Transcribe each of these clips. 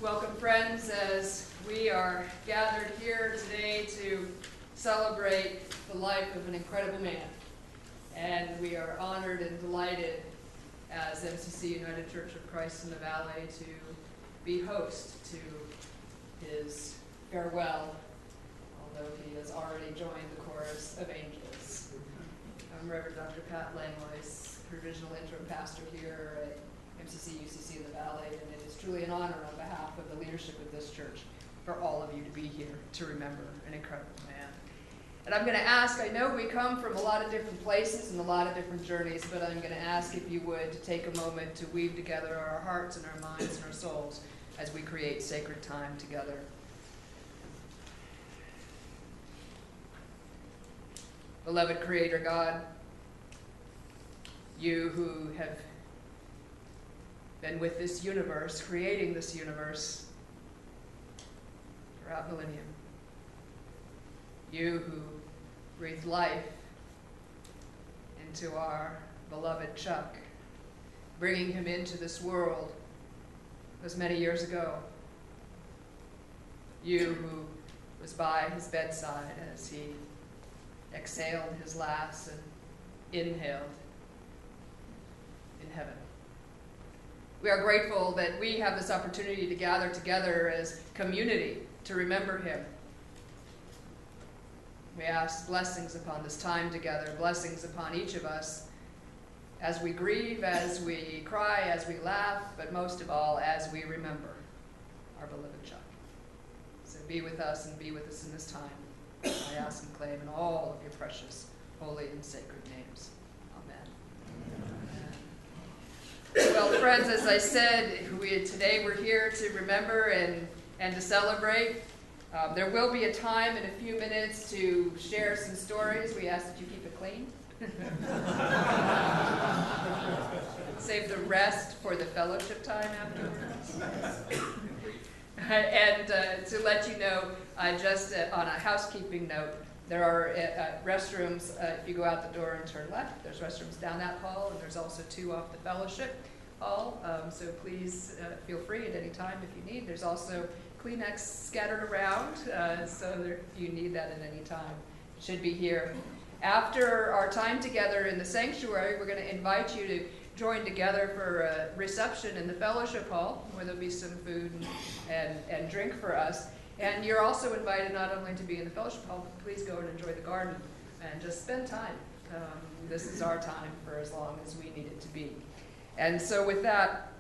Welcome, friends, as we are gathered here today to celebrate the life of an incredible man. And we are honored and delighted as MCC United Church of Christ in the Valley to be host to his farewell, although he has already joined the chorus of angels. I'm Reverend Dr. Pat Langlois, provisional interim pastor here at MCC UCC in the Valley, and it is truly an honor on behalf of the leadership of this church for all of you to be here to remember an incredible man. And I'm going to ask, I know we come from a lot of different places and a lot of different journeys, but I'm going to ask if you would to take a moment to weave together our hearts and our minds and our souls as we create sacred time together. Beloved Creator God, you who have been with this universe, creating this universe throughout millennium. You who breathed life into our beloved Chuck, bringing him into this world as many years ago. You who was by his bedside as he exhaled his last and inhaled in heaven. We are grateful that we have this opportunity to gather together as community to remember him. We ask blessings upon this time together, blessings upon each of us as we grieve, as we cry, as we laugh, but most of all, as we remember our beloved Chuck. So be with us and be with us in this time. I ask and claim in all of your precious, holy, and sacred names. Well, friends, as I said, today we're here to remember and to celebrate. There will be a time in a few minutes to share some stories. We ask that you keep it clean. Save the rest for the fellowship time afterwards. And to let you know, just on a housekeeping note, there are restrooms, if you go out the door and turn left, there's restrooms down that hall, and there's also 2 off the fellowship hall. So please feel free at any time if you need. There's also Kleenex scattered around, so if you need that at any time, it should be here. After our time together in the sanctuary, we're going to invite you to join together for a reception in the fellowship hall, where there'll be some food and drink for us. And you're also invited not only to be in the fellowship hall, but please go and enjoy the garden and just spend time. This is our time for as long as we need it to be. And so with that,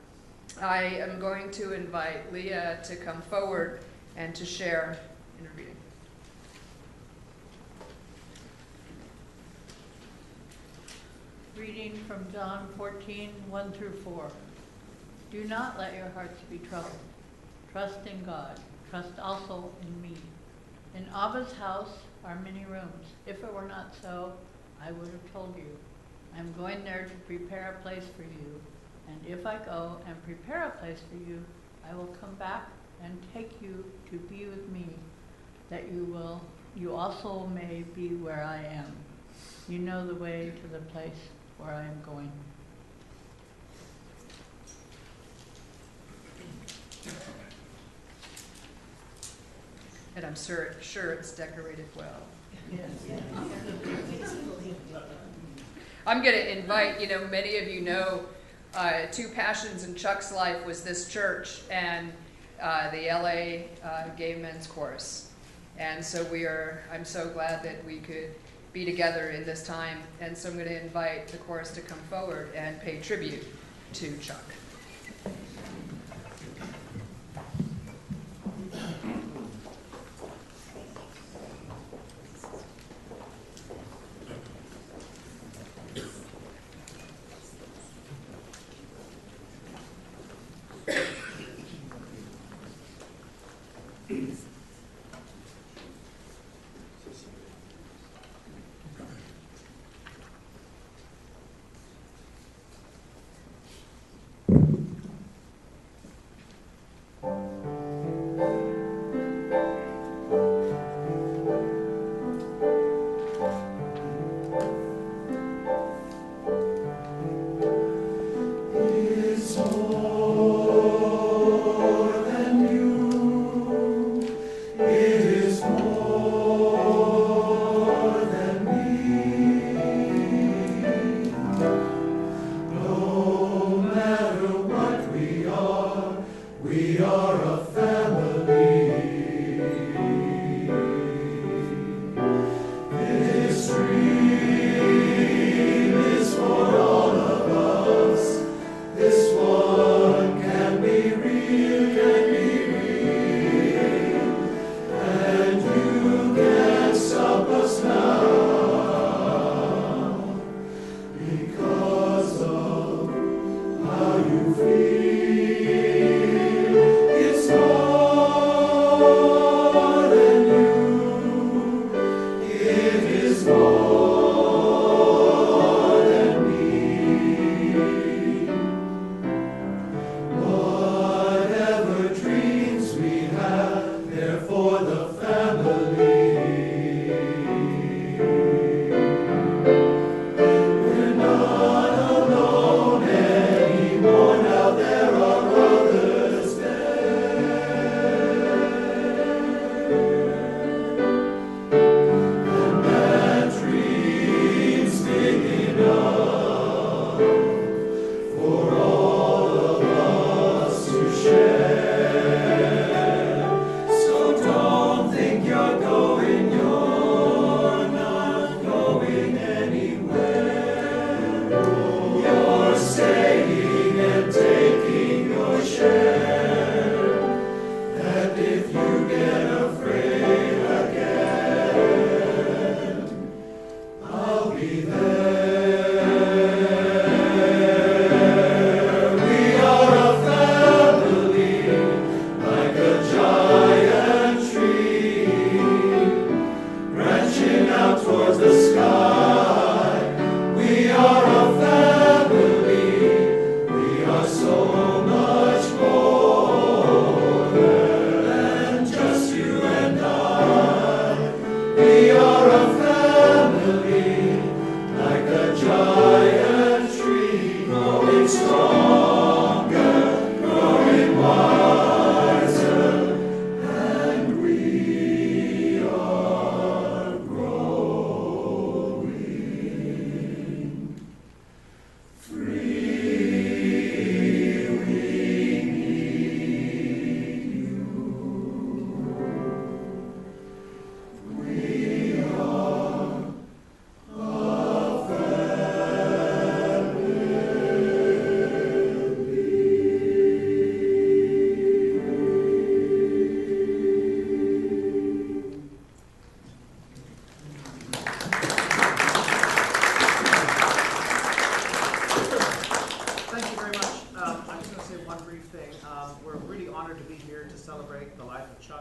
I am going to invite Leah to come forward and to share in a reading. Reading from John 14, 1 through 4. Do not let your hearts be troubled. Trust in God. Trust also in me. In Abba's house are many rooms. If it were not so, I would have told you. I am going there to prepare a place for you. And if I go and prepare a place for you, I will come back and take you to be with me, that you also may be where I am. You know the way to the place where I am going. And I'm sure it's decorated well. Yes. I'm going to invite, many of you know, Two Passions in Chuck's life was this church and the LA Gay Men's Chorus. And so I'm so glad that we could be together in this time. And so I'm going to invite the chorus to come forward and pay tribute to Chuck.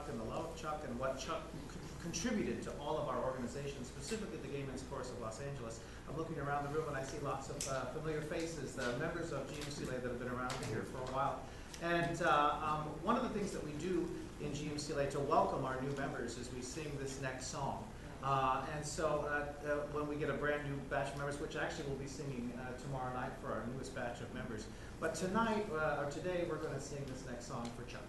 and the love of Chuck and what Chuck contributed to all of our organizations, specifically the Gay Men's Chorus of Los Angeles. I'm looking around the room and I see lots of familiar faces, members of GMCLA that have been around here for a while. And one of the things that we do in GMCLA to welcome our new members is we sing this next song. And so when we get a brand new batch of members, which actually we'll be singing tomorrow night for our newest batch of members. But tonight, or today, we're going to sing this next song for Chuck.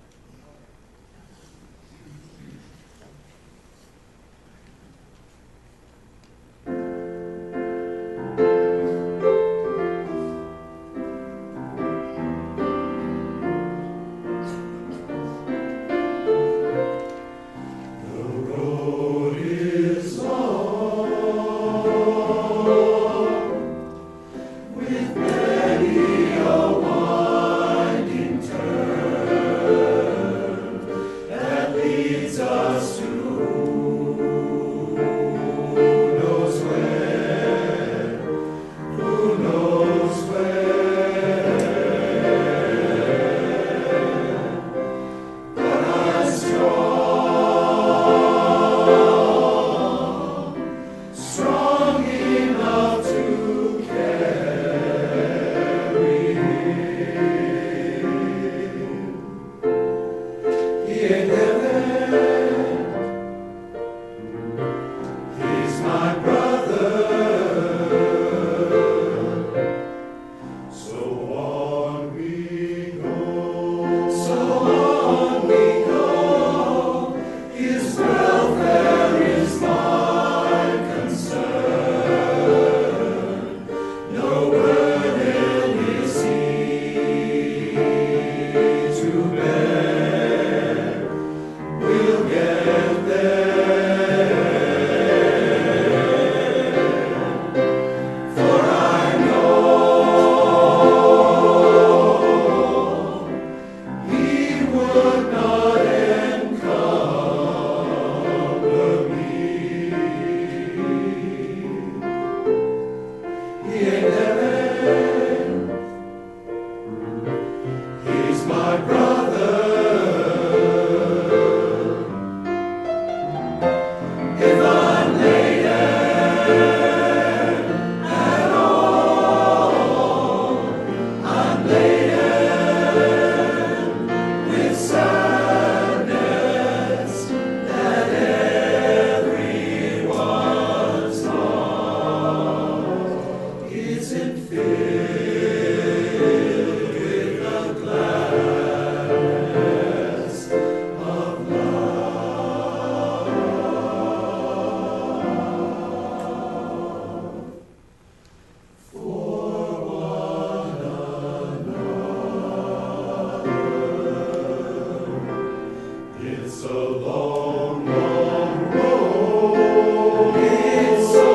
It's so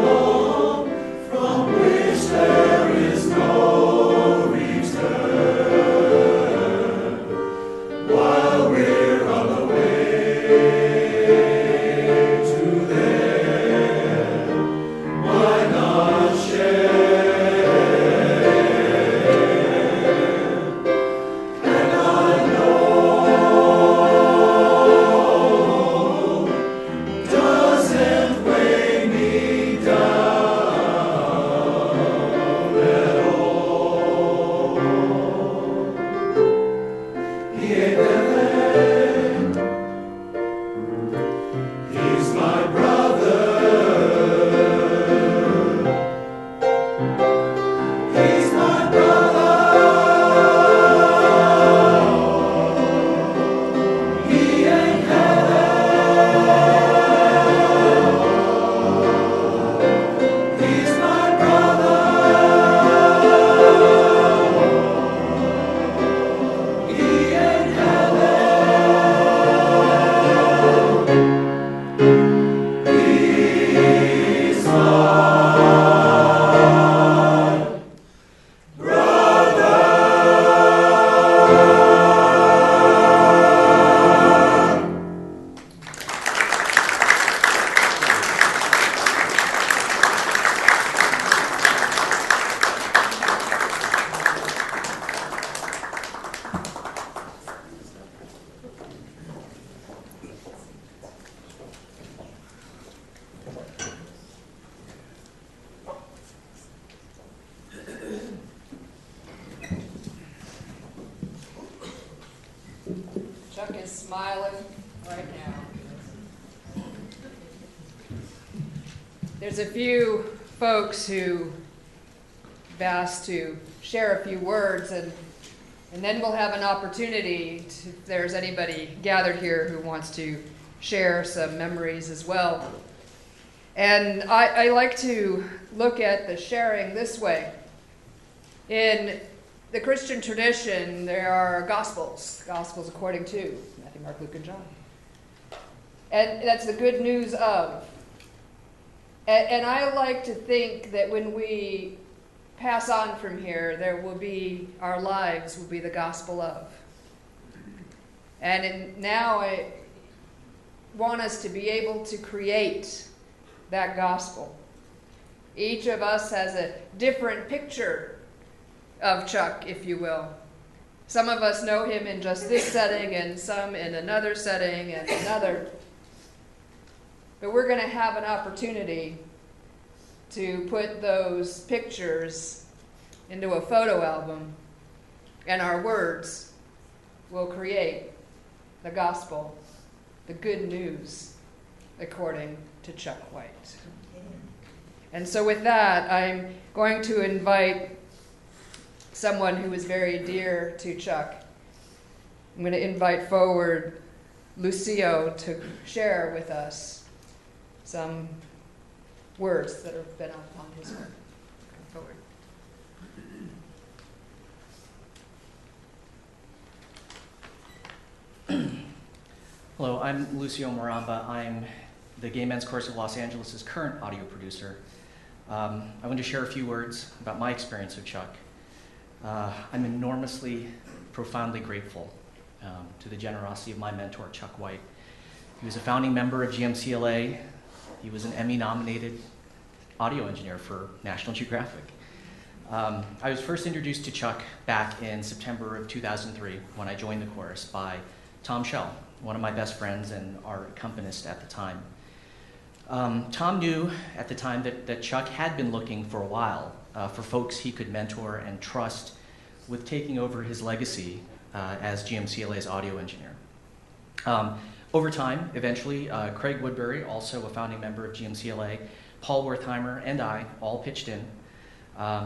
long from which there is smiling right now. There's a few folks who have asked to share a few words, and then we'll have an opportunity to, if there's anybody gathered here who wants to share some memories as well. And I like to look at the sharing this way. In the Christian tradition, there are Gospels according to Matthew, Mark, Luke, and John. And that's the good news of. And I like to think that when we pass on from here, our lives will be the gospel of. And now I want us to be able to create that gospel. Each of us has a different picture of Chuck, if you will. Some of us know him in just this setting, and some in another setting, and another. But we're going to have an opportunity to put those pictures into a photo album, and our words will create the gospel, the good news, according to Chuck White. And so with that, I'm going to invite someone who is very dear to Chuck. I'm going to invite forward Lucio to share with us some words that have been upon his heart. Come forward. Hello, I'm Lucio Moramba. I'm the Gay Men's Chorus of Los Angeles' current audio producer. I want to share a few words about my experience with Chuck. I'm enormously, profoundly grateful to the generosity of my mentor, Chuck White. He was a founding member of GMCLA. He was an Emmy-nominated audio engineer for National Geographic. I was first introduced to Chuck back in September of 2003 when I joined the chorus by Tom Shell, one of my best friends and our accompanist at the time. Tom knew at the time that Chuck had been looking for a while for folks he could mentor and trust with taking over his legacy as GMCLA's audio engineer. Over time, eventually, Craig Woodbury, also a founding member of GMCLA, Paul Wertheimer, and I all pitched in,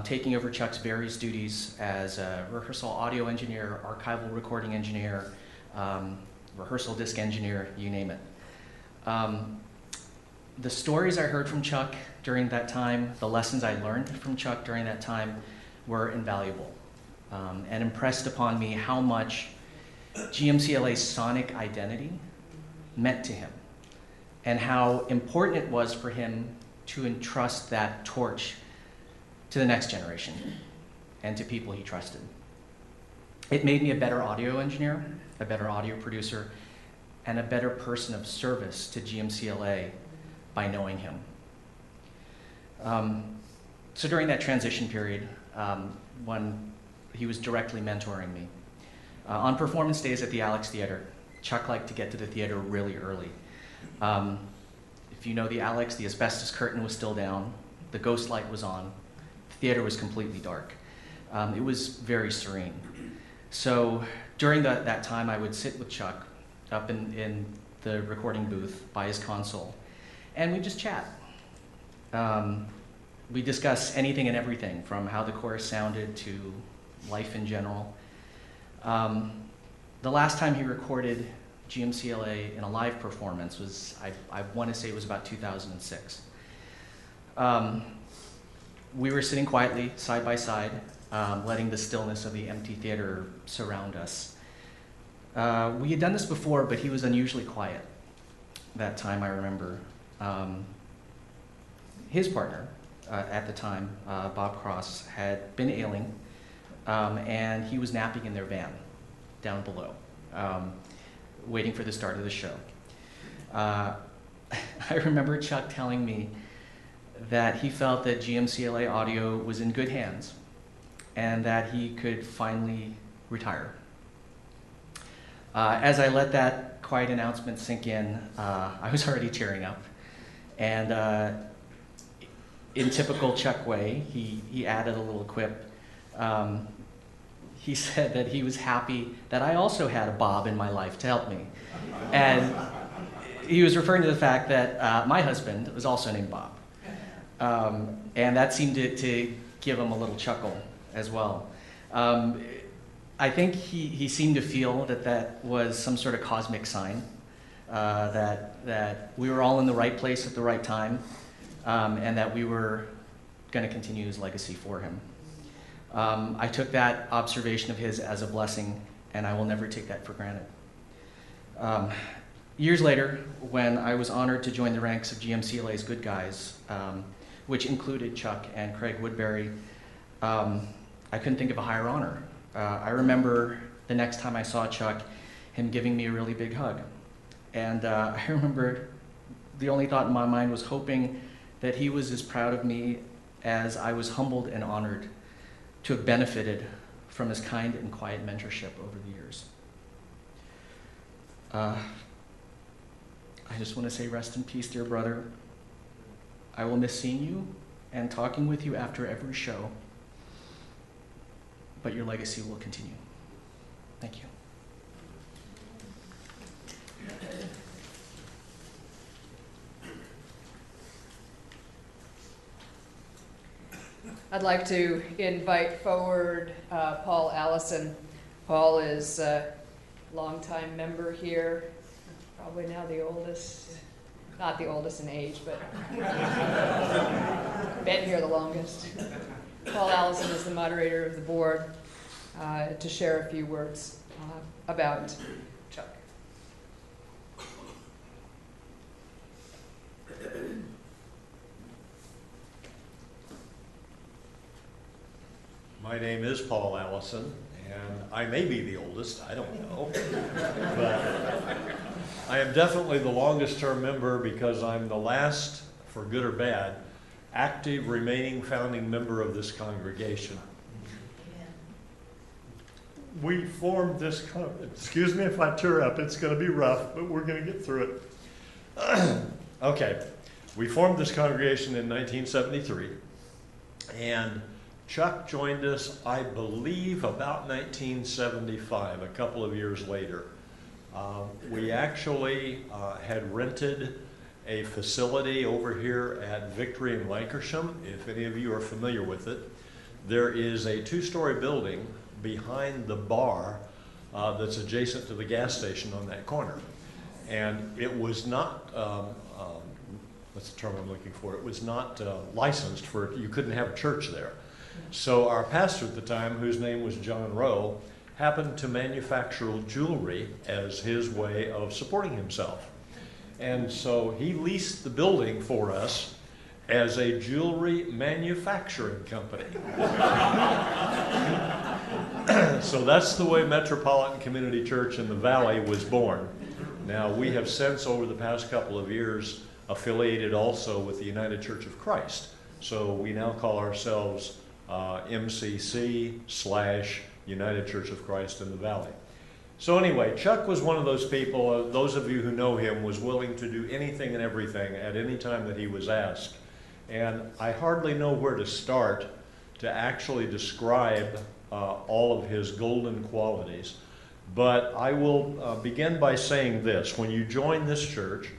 taking over Chuck's various duties as a rehearsal audio engineer, archival recording engineer, rehearsal disc engineer, you name it. The stories I heard from Chuck during that time, the lessons I learned from Chuck during that time were invaluable and impressed upon me how much GMCLA's sonic identity meant to him and how important it was for him to entrust that torch to the next generation and to people he trusted. It made me a better audio engineer, a better audio producer, and a better person of service to GMCLA by knowing him. So during that transition period, when he was directly mentoring me, on performance days at the Alex Theater, Chuck liked to get to the theater really early. If you know the Alex, the asbestos curtain was still down, the ghost light was on, the theater was completely dark. It was very serene. So during that time, I would sit with Chuck up in the recording booth by his console, and we'd just chat. We discuss anything and everything from how the chorus sounded to life in general. The last time he recorded GMCLA in a live performance was, I want to say it was about 2006. We were sitting quietly, side by side, letting the stillness of the empty theater surround us. We had done this before, but he was unusually quiet that time, I remember. His partner at the time, Bob Cross, had been ailing, and he was napping in their van down below, waiting for the start of the show. I remember Chuck telling me that he felt that GMCLA Audio was in good hands and that he could finally retire. As I let that quiet announcement sink in, I was already tearing up. And in typical Chuck way, he added a little quip. he said that he was happy that I also had a Bob in my life to help me. And he was referring to the fact that my husband was also named Bob. And that seemed to give him a little chuckle as well. I think he seemed to feel that that was some sort of cosmic sign, that we were all in the right place at the right time, and that we were going to continue his legacy for him. I took that observation of his as a blessing, and I will never take that for granted. Years later, when I was honored to join the ranks of GMCLA's Good Guys, which included Chuck and Craig Woodbury, I couldn't think of a higher honor. I remember the next time I saw Chuck, him giving me a really big hug. And I remember the only thought in my mind was hoping that he was as proud of me as I was humbled and honored to have benefited from his kind and quiet mentorship over the years. I just want to say rest in peace, dear brother. I will miss seeing you and talking with you after every show, but your legacy will continue. Thank you. I'd like to invite forward Paul Allison. Paul is a longtime member here, probably now the oldest, not the oldest in age, but been here the longest. Paul Allison is the moderator of the board to share a few words about Chuck. My name is Paul Allison, and I may be the oldest, I don't know. But I am definitely the longest term member because I'm the last, for good or bad, active remaining founding member of this congregation. We formed this, excuse me if I tear up, it's going to be rough, but we're going to get through it. Okay, we formed this congregation in 1973, and Chuck joined us, I believe, about 1975, a couple of years later. We actually had rented a facility over here at Victory in Lancashire. If any of you are familiar with it, there is a two-story building behind the bar that's adjacent to the gas station on that corner. And it was not, what's the term I'm looking for? It was not licensed for, you couldn't have a church there. So our pastor at the time, whose name was John Rowe, happened to manufacture jewelry as his way of supporting himself. And so he leased the building for us as a jewelry manufacturing company. So that's the way Metropolitan Community Church in the Valley was born. Now, we have since, over the past couple of years, affiliated also with the United Church of Christ. So we now call ourselves MCC/United Church of Christ in the Valley. So anyway, Chuck was one of those people, those of you who know him, was willing to do anything and everything at any time that he was asked. And I hardly know where to start to actually describe all of his golden qualities. But I will begin by saying this. When you join this church,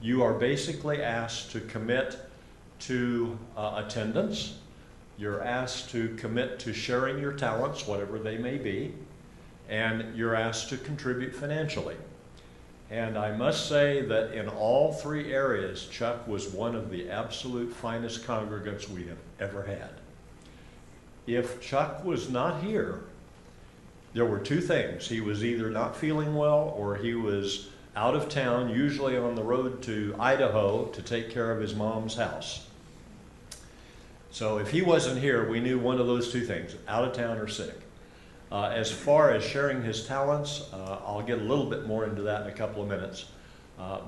you are basically asked to commit to attendance. You're asked to commit to sharing your talents, whatever they may be, and you're asked to contribute financially. And I must say that in all three areas, Chuck was one of the absolute finest congregants we have ever had. If Chuck was not here, there were two things. He was either not feeling well or he was out of town, usually on the road to Idaho to take care of his mom's house. So if he wasn't here, we knew one of those two things, out of town or sick. As far as sharing his talents, I'll get a little bit more into that in a couple of minutes.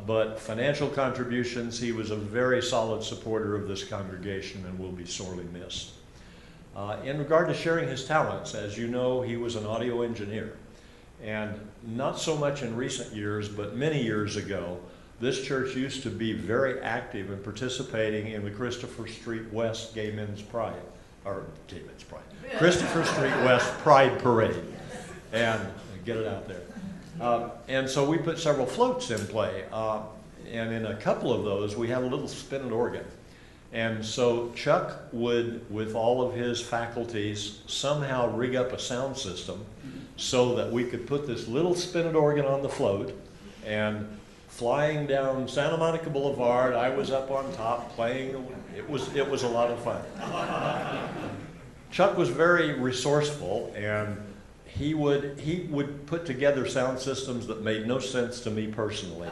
But financial contributions, he was a very solid supporter of this congregation and will be sorely missed. In regard to sharing his talents, as you know, he was an audio engineer. And not so much in recent years, but many years ago, this church used to be very active in participating in the Christopher Street West Gay Men's Pride or Gay Men's Pride, Christopher Street West Pride Parade, and get it out there. And so we put several floats in play, and in a couple of those we had a little spinet organ. And so Chuck would, with all of his faculties, somehow rig up a sound system so that we could put this little spinet organ on the float, and flying down Santa Monica Boulevard, I was up on top playing. It was a lot of fun. Chuck was very resourceful, and he would put together sound systems that made no sense to me personally.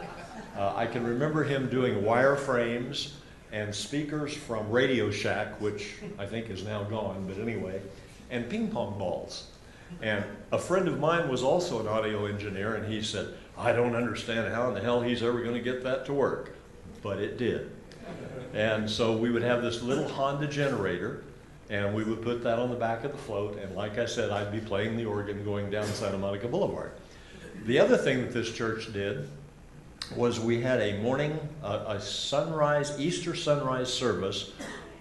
I can remember him doing wireframes and speakers from Radio Shack, which I think is now gone, but anyway, and ping pong balls. And a friend of mine was also an audio engineer, and he said, I don't understand how in the hell he's ever going to get that to work, but it did. And so we would have this little Honda generator, and we would put that on the back of the float, and like I said, I'd be playing the organ going down Santa Monica Boulevard. The other thing that this church did was we had a morning, a sunrise, Easter sunrise service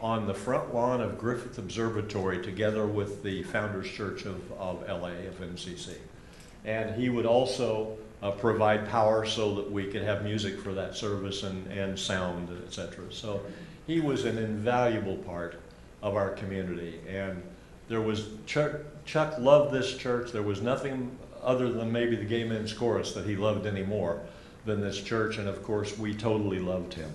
on the front lawn of Griffith Observatory together with the Founders Church of LA, of MCC. And he would also provide power so that we could have music for that service and sound, etc. So he was an invaluable part of our community. And there was, Chuck loved this church. There was nothing other than maybe the Gay Men's Chorus that he loved any more than this church, and of course we totally loved him.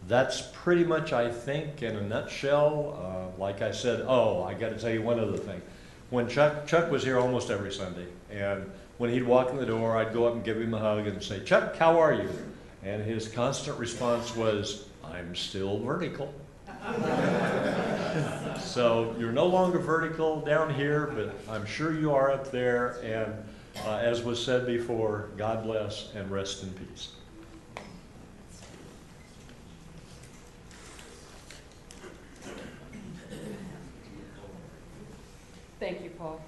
That's pretty much, I think, in a nutshell. Like I said, oh, I got to tell you one other thing. When Chuck was here almost every Sunday, and when he'd walk in the door, I'd go up and give him a hug and say, Chuck, how are you? And his constant response was, I'm still vertical. So you're no longer vertical down here, but I'm sure you are up there, and as was said before, God bless and rest in peace. Thank you, Paul.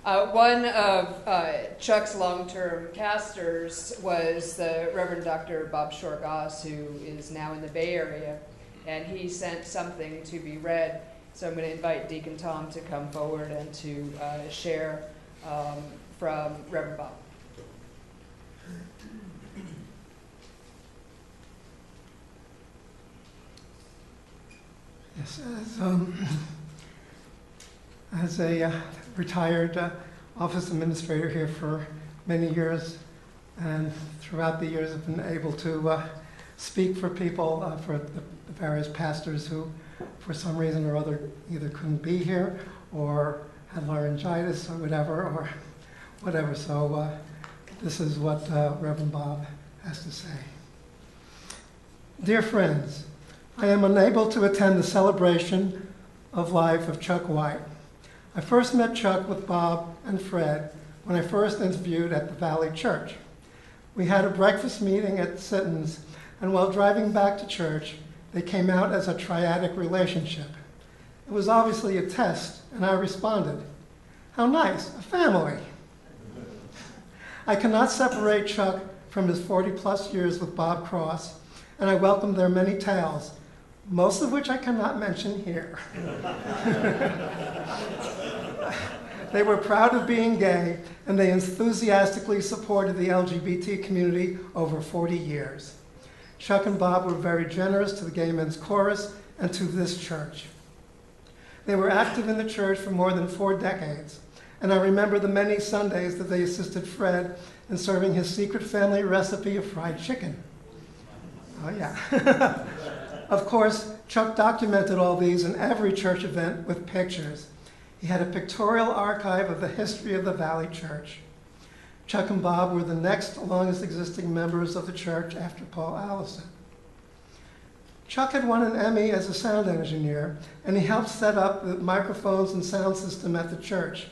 One of Chuck's long-term casters was the Reverend Dr. Bob Shore-Goss, who is now in the Bay Area, and he sent something to be read. So I'm going to invite Deacon Tom to come forward and to share from Reverend Bob. Yes, as a retired office administrator here for many years, and throughout the years I've been able to speak for people, for the various pastors who, for some reason or other, either couldn't be here or had laryngitis or whatever. So this is what Reverend Bob has to say. Dear friends, I am unable to attend the celebration of life of Chuck White. I first met Chuck with Bob and Fred when I first interviewed at the Valley Church. We had a breakfast meeting at Sitton's, and while driving back to church, they came out as a triadic relationship. It was obviously a test, and I responded, how nice, a family. I cannot separate Chuck from his 40-plus years with Bob Cross, and I welcome their many tales, most of which I cannot mention here. They were proud of being gay, and they enthusiastically supported the LGBT community over 40 years. Chuck and Bob were very generous to the Gay Men's Chorus and to this church. They were active in the church for more than 4 decades, and I remember the many Sundays that they assisted Fred in serving his secret family recipe of fried chicken. Oh yeah. Of course, Chuck documented all these in every church event with pictures. He had a pictorial archive of the history of the Valley Church. Chuck and Bob were the next longest existing members of the church after Paul Allison. Chuck had won an Emmy as a sound engineer, and he helped set up the microphones and sound system at the church.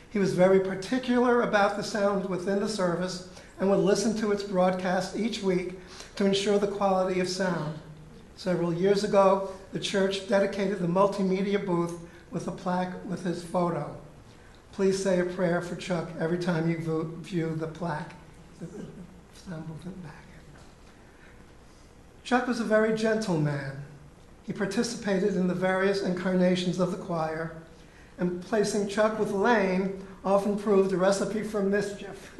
He was very particular about the sound within the service and would listen to its broadcast each week to ensure the quality of sound. Several years ago, the church dedicated the multimedia booth with a plaque with his photo. Please say a prayer for Chuck every time you view the plaque. Chuck was a very gentle man. He participated in the various incarnations of the choir, and placing Chuck with Lane often proved a recipe for mischief.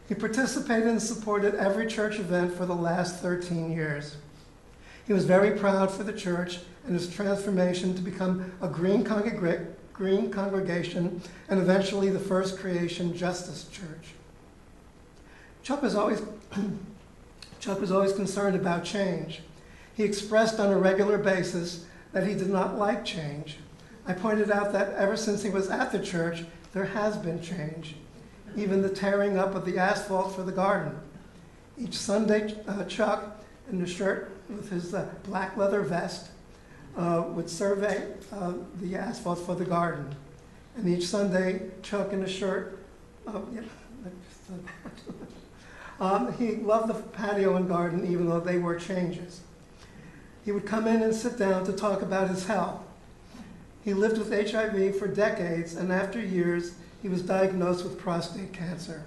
He participated and supported every church event for the last 13 years. He was very proud for the church and his transformation to become a green congregation and eventually the First Creation Justice Church. Chuck was always concerned about change. He expressed on a regular basis that he did not like change. I pointed out that ever since he was at the church, there has been change, even the tearing up of the asphalt for the garden. Each Sunday, Chuck, in the shirt with his black leather vest, would survey the asphalt for the garden. And each Sunday, Chuck in a shirt, he loved the patio and garden even though they were changes. He would come in and sit down to talk about his health. He lived with HIV for decades, and after years, he was diagnosed with prostate cancer.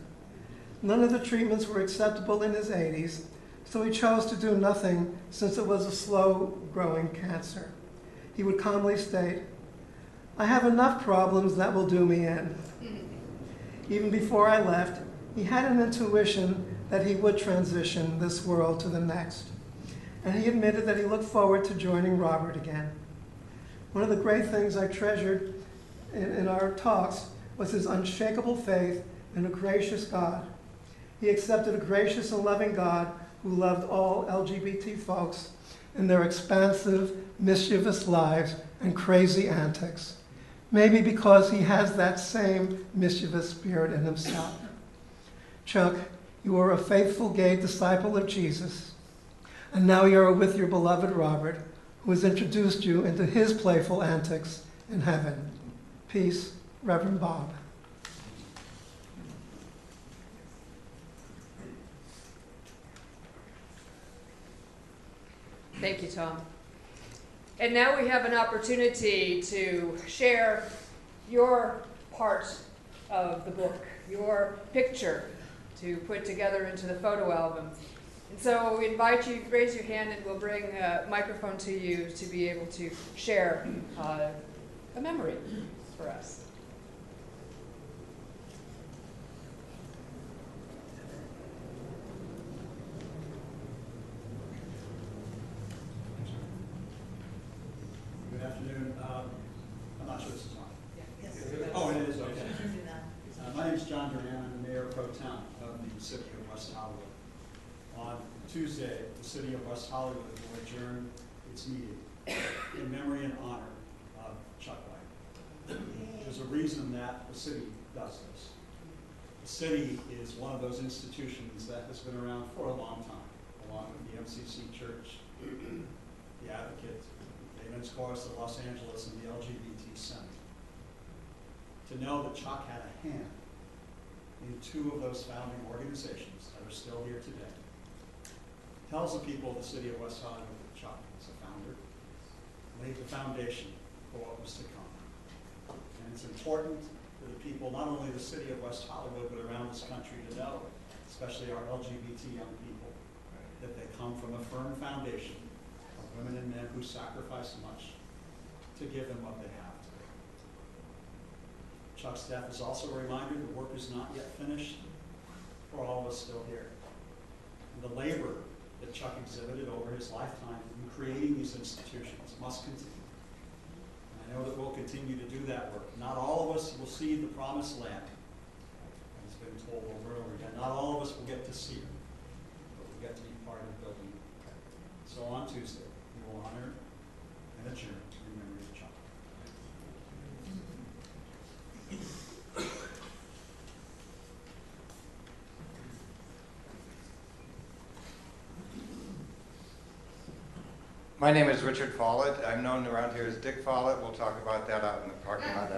None of the treatments were acceptable in his 80s, so he chose to do nothing since it was a slow-growing cancer. He would calmly state, "I have enough problems that will do me in." Even before I left, he had an intuition that he would transition this world to the next, and he admitted that he looked forward to joining Robert again. One of the great things I treasured in our talks was his unshakable faith in a gracious God. He accepted a gracious and loving God who loved all LGBT folks in their expansive, mischievous lives and crazy antics. Maybe because he has that same mischievous spirit in himself. Chuck, you are a faithful gay disciple of Jesus, and now you are with your beloved Robert, who has introduced you into his playful antics in heaven. Peace, Reverend Bob. Thank you, Tom. And now we have an opportunity to share your part of the book, your picture to put together into the photo album. And so we invite you to raise your hand and we'll bring a microphone to you to be able to share a memory for us. Good afternoon. I'm not sure this is on. Oh, it is, okay. My name is John Duran. I'm the Mayor Pro Tem of the City of West Hollywood. On Tuesday, the City of West Hollywood will adjourn its meeting in memory and honor of Chuck White. There's a reason that the city does this. The city is one of those institutions that has been around for a long time, along with the MCC Church, the Advocate, the Men's Chorus of Los Angeles, and the LGBT Center. To know that Chuck had a hand in two of those founding organizations that are still here today tells the people of the city of West Hollywood that Chuck, as a founder, laid the foundation for what was to come. And it's important for the people, not only the city of West Hollywood, but around this country to know, especially our LGBT young people, that they come from a firm foundation of women and men who sacrifice much to give them what they have today. Chuck's death is also a reminder the work is not yet finished for all of us still here. And the labor that Chuck exhibited over his lifetime in creating these institutions must continue. And I know that we'll continue to do that work. Not all of us will see the promised land, as has been told over and over again. Not all of us will get to see it, but we'll get to be part of building it. So on Tuesday, we will honor and adjourn in memory of Chuck. My name is Richard Follett. I'm known around here as Dick Follett. We'll talk about that out in the parking lot.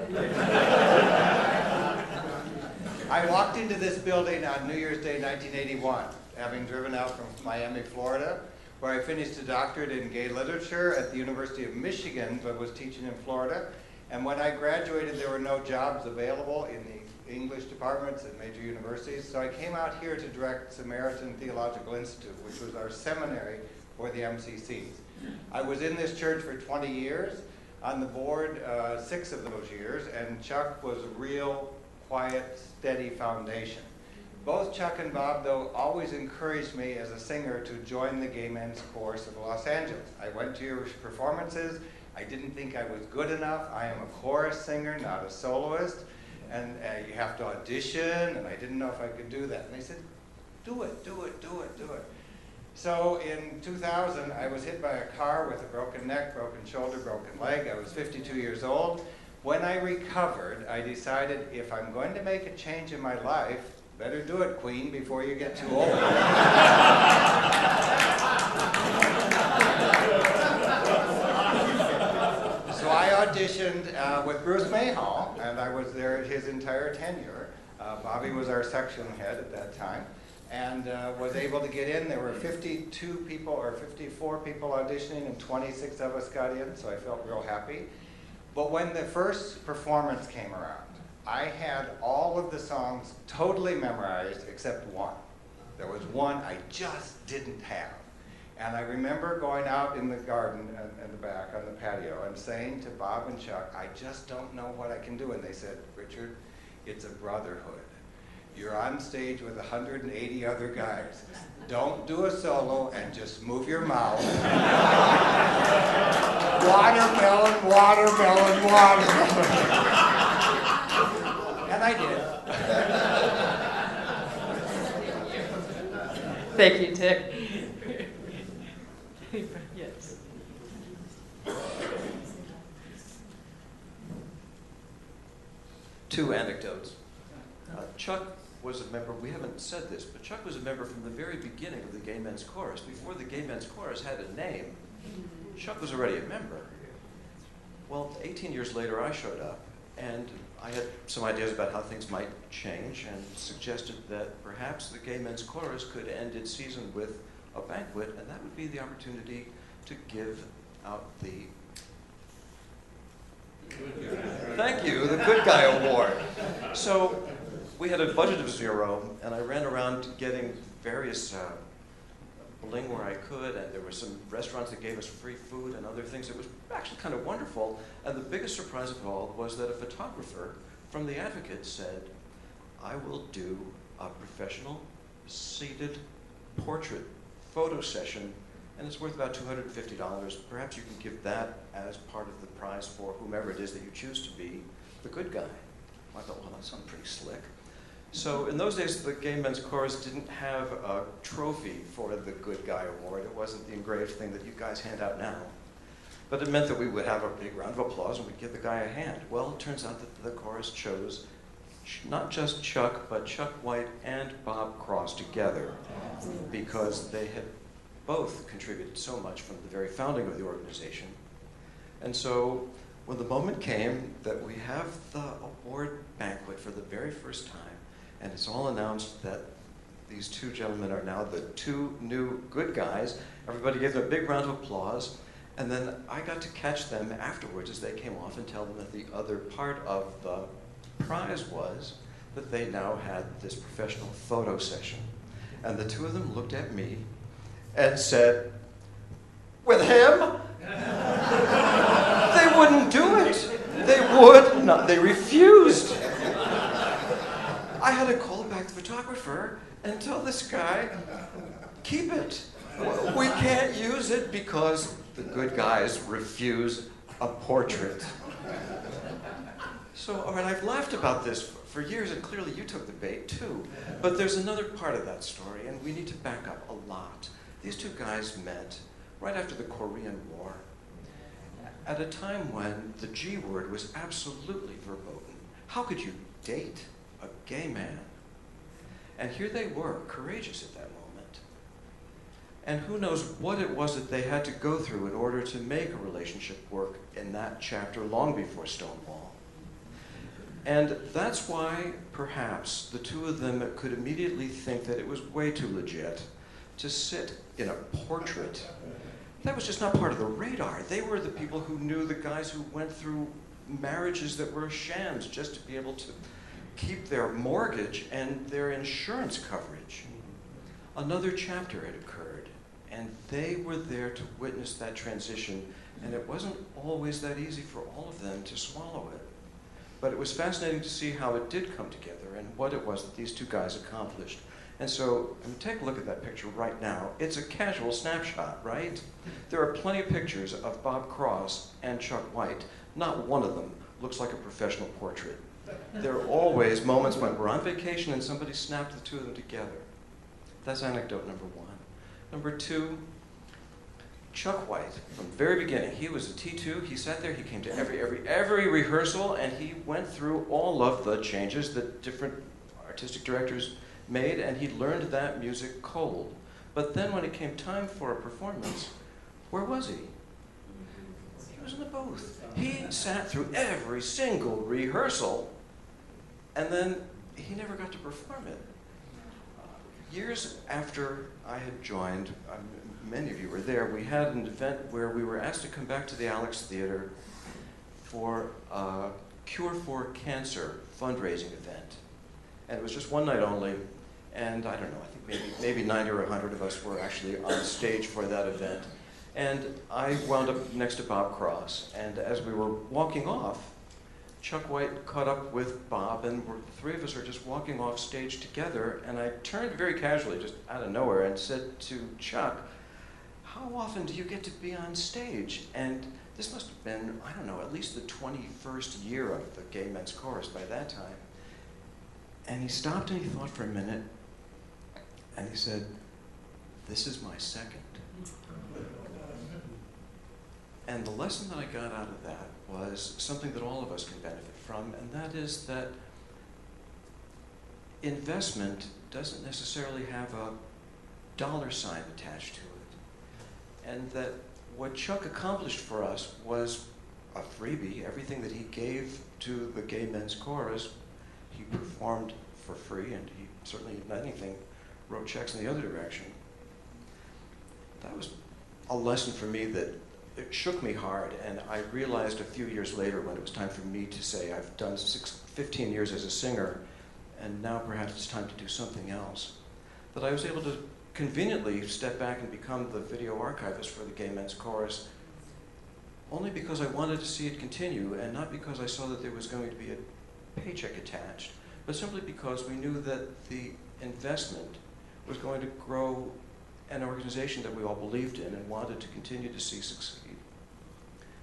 I walked into this building on New Year's Day 1981, having driven out from Miami, Florida, where I finished a doctorate in gay literature at the University of Michigan, but was teaching in Florida. And when I graduated, there were no jobs available in the English departments at major universities, so I came out here to direct Samaritan Theological Institute, which was our seminary for the MCCs. I was in this church for 20 years, on the board 6 of those years, and Chuck was a real quiet, steady foundation. Both Chuck and Bob, though, always encouraged me as a singer to join the Gay Men's Chorus of Los Angeles. I went to your performances. I didn't think I was good enough. I am a chorus singer, not a soloist. And you have to audition, and I didn't know if I could do that. And they said, do it, do it, do it, do it. So in 2000, I was hit by a car with a broken neck, broken shoulder, broken leg. I was 52 years old. When I recovered, I decided if I'm going to make a change in my life, better do it, Queen, before you get too old. So I auditioned with Bruce Mayhall, and I was there his entire tenure. Bobby was our section head at that time, and was able to get in. There were 52 people or 54 people auditioning, and 26 of us got in, so I felt real happy. But when the first performance came around, I had all of the songs totally memorized except one. There was one I just didn't have. And I remember going out in the garden in the back on the patio and saying to Bob and Chuck, I just don't know what I can do. And they said, Richard, it's a brotherhood. You're on stage with 180 other guys. Don't do a solo and just move your mouth. Watermelon, watermelon, watermelon. And I did. Thank you, Dick. Yes. Two anecdotes. Chuck was a member, we haven't said this, but Chuck was a member from the very beginning of the Gay Men's Chorus. Before the Gay Men's Chorus had a name, Chuck was already a member. Well, 18 years later, I showed up, and I had some ideas about how things might change, and suggested that perhaps the Gay Men's Chorus could end its season with a banquet, and that would be the opportunity to give out the Thank you, the Good Guy Award. So we had a budget of 0, and I ran around getting various bling where I could, and there were some restaurants that gave us free food and other things. It was actually kind of wonderful, and the biggest surprise of all was that a photographer from the Advocate said, I will do a professional seated portrait photo session, and it's worth about $250. Perhaps you can give that as part of the prize for whomever it is that you choose to be the good guy. I thought, well, that sounds pretty slick. So in those days, the Gay Men's Chorus didn't have a trophy for the Good Guy Award. It wasn't the engraved thing that you guys hand out now. But it meant that we would have a big round of applause and we'd give the guy a hand. Well, it turns out that the chorus chose not just Chuck, but Chuck White and Bob Cross together, because they had both contributed so much from the very founding of the organization. And so when the moment came that we have the award banquet for the very first time, and it's all announced that these two gentlemen are now the two new good guys, everybody gave them a big round of applause, and then I got to catch them afterwards as they came off and tell them that the other part of the prize was that they now had this professional photo session. And the two of them looked at me and said, with him? They wouldn't do it. They would not. They refused. I had to call back the photographer and tell this guy, keep it. We can't use it because the good guys refuse a portrait. So, all right, I've laughed about this for years, and clearly you took the bait too. But there's another part of that story, and we need to back up a lot. These two guys met right after the Korean War, at a time when the G word was absolutely verboten. How could you date a gay man? And here they were, courageous at that moment. And who knows what it was that they had to go through in order to make a relationship work in that chapter long before Stonewall. And that's why, perhaps, the two of them could immediately think that it was way too legit to sit in a portrait. That was just not part of the radar. They were the people who knew the guys who went through marriages that were shams just to be able to keep their mortgage and their insurance coverage. Another chapter had occurred And they were there to witness that transition, and it wasn't always that easy for all of them to swallow it. But it was fascinating to see how it did come together and what it was that these two guys accomplished. And so, I mean, take a look at that picture right now. It's a casual snapshot, right? There are plenty of pictures of Bob Cross and Chuck White. Not one of them looks like a professional portrait. There are always moments when we're on vacation and somebody snapped the two of them together. That's anecdote number one. Number two, Chuck White, from the very beginning, he was a T2. He sat there, he came to every rehearsal, and he went through all of the changes that different artistic directors made, and he learned that music cold. But then when it came time for a performance, where was he? He was in the booth. He sat through every single rehearsal, and then he never got to perform it. Years after I had joined, many of you were there, we had an event where we were asked to come back to the Alex Theater for a Cure for Cancer fundraising event. And it was just one night only, and I don't know, I think maybe 90 or 100 of us were actually on stage for that event. And I wound up next to Bob Cross, and as we were walking off, Chuck White caught up with Bob, and the three of us are just walking off stage together, and I turned very casually, just out of nowhere, and said to Chuck, how often do you get to be on stage? And this must have been, I don't know, at least the 21st year of the Gay Men's Chorus by that time. And he stopped and he thought for a minute, and he said, this is my second. And the lesson that I got out of that was something that all of us can benefit from, and that is that investment doesn't necessarily have a dollar sign attached to it. And that what Chuck accomplished for us was a freebie. Everything that he gave to the Gay Men's Chorus, he performed for free, and he certainly, if not anything, wrote checks in the other direction. That was a lesson for me that it shook me hard, and I realized a few years later when it was time for me to say, I've done 15 years as a singer, and now perhaps it's time to do something else, that I was able to conveniently step back and become the video archivist for the Gay Men's Chorus, only because I wanted to see it continue, and not because I saw that there was going to be a paycheck attached, but simply because we knew that the investment was going to grow an organization that we all believed in and wanted to continue to see succeed.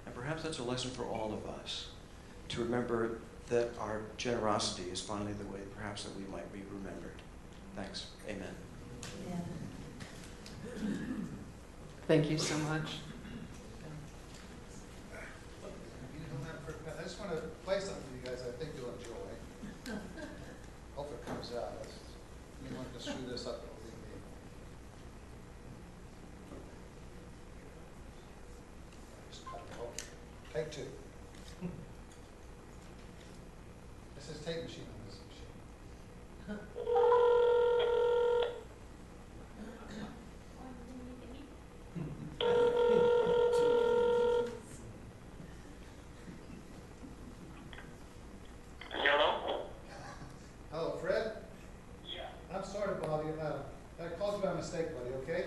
And perhaps that's a lesson for all of us, to remember that our generosity is finally the way perhaps that we might be remembered. Thanks. Amen. Yeah. Thank you so much. I just want to play something for you guys I think you'll enjoy. Hope it comes out. You want to screw this up. Take two. This is tape machine on this machine. Hello? Hello, Fred? Yeah. I'm sorry, Bobby. I called you by mistake, buddy, okay?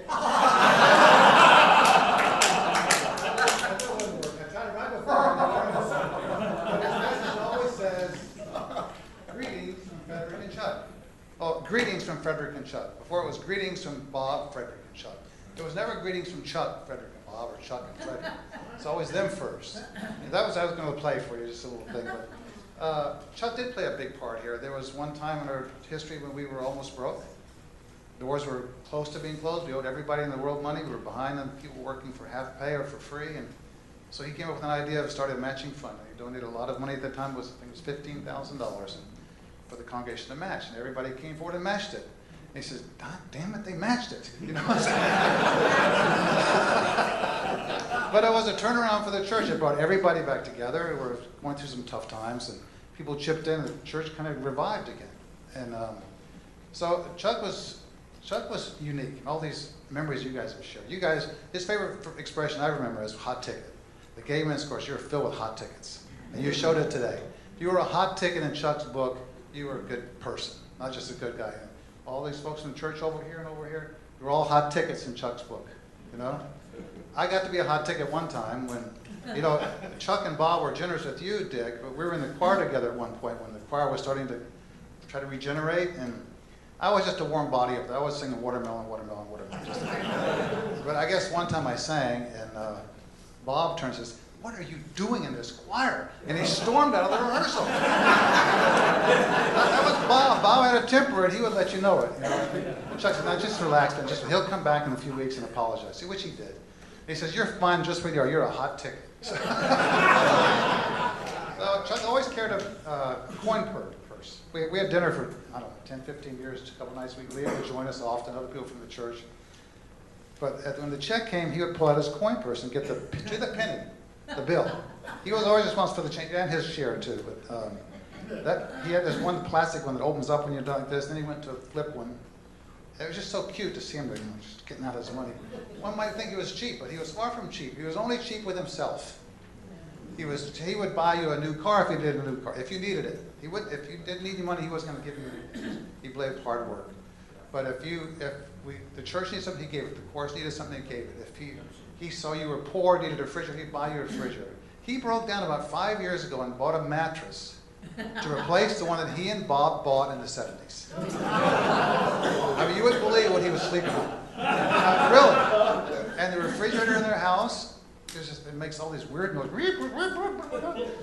Greetings from Frederick and Chuck. Before it was greetings from Bob, Frederick, and Chuck. It was never greetings from Chuck, Frederick, and Bob, or Chuck and Frederick. It's always them first. And that was I was going to play for you, just a little thing. But Chuck did play a big part here. There was one time in our history when we were almost broke. Doors were close to being closed. We owed everybody in the world money. We were behind on people working for half pay or for free. And so he came up with an idea of starting a matching fund. And he donated a lot of money at the time. I think it was $15,000. For the congregation to match, and everybody came forward and matched it. And he says, "God damn it, they matched it." You know what I'm saying? But it was a turnaround for the church. It brought everybody back together. We were going through some tough times, and people chipped in, and the church kind of revived again. And so Chuck was unique. And all these memories you guys have shared. You guys, his favorite expression I remember is hot ticket. The Gay Men's Chorus, you're filled with hot tickets, and you showed it today. If you were a hot ticket in Chuck's book, you were a good person, not just a good guy. All these folks in the church over here and over here, they were all hot tickets in Chuck's book. you know? I got to be a hot ticket one time when, you know, Chuck and Bob were generous with you, Dick, but we were in the choir together at one point when the choir was starting to try to regenerate, and I was just a warm body up there. I was singing Watermelon, Watermelon, Watermelon. But I guess one time I sang, and Bob turns and says, "What are you doing in this choir?" And he stormed out of the rehearsal. That was Bob. Bob had a temper, and he would let you know it. You know? Chuck said, "No, just relax, and he'll come back in a few weeks and apologize." See, which he did. He says, "You're fine just where you are. You're a hot ticket." So Chuck always carried a coin purse. We had dinner for, I don't know, 10, 15 years, a couple nights a week. Leah would join us often, other people from the church. But when the check came, he would pull out his coin purse and get the penny, the bill. He was always responsible for the change, and his share too. But he had this one plastic one that opens up when you're done like this. Then he went to a flip one. It was just so cute to see him just getting out his money. One might think he was cheap, but he was far from cheap. He was only cheap with himself. He would buy you a new car if you did a new car, if you needed it. If you didn't need the money, he wasn't going to give you. He believed hard work. But if the church needed something, he gave it. The chorus needed something, he gave it. If he saw you were poor, needed a refrigerator, he'd buy you a refrigerator. He broke down about 5 years ago and bought a mattress to replace the one that he and Bob bought in the 70s. I mean, you wouldn't believe what he was sleeping on. Really. And the refrigerator in their house, it makes all these weird noises.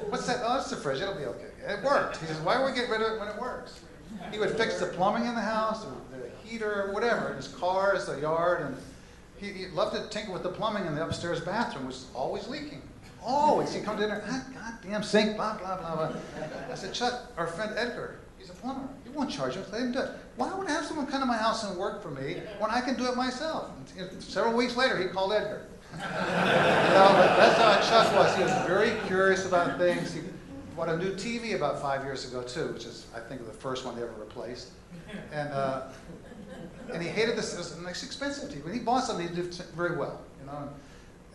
What's that? Oh, it's the fridge. It'll be okay. It worked. He says, "Why would we get rid of it when it works?" He would fix the plumbing in the house, or the heater, or whatever, in his cars, the yard, and he loved to tinker with the plumbing in the upstairs bathroom, which was always leaking. Always. He'd come to dinner, goddamn sink, blah, blah, blah, blah. I said, "Chuck, our friend Edgar, he's a plumber. He won't charge us. Let him do it. Why would I have someone come to my house and work for me when I can do it myself?" And several weeks later, he called Edgar. But that's how Chuck was. He was very curious about things. He bought a new TV about 5 years ago, too, which is, I think, the first one they ever replaced. And he hated this. It was an expensive TV. When he bought something, he did very well. You know,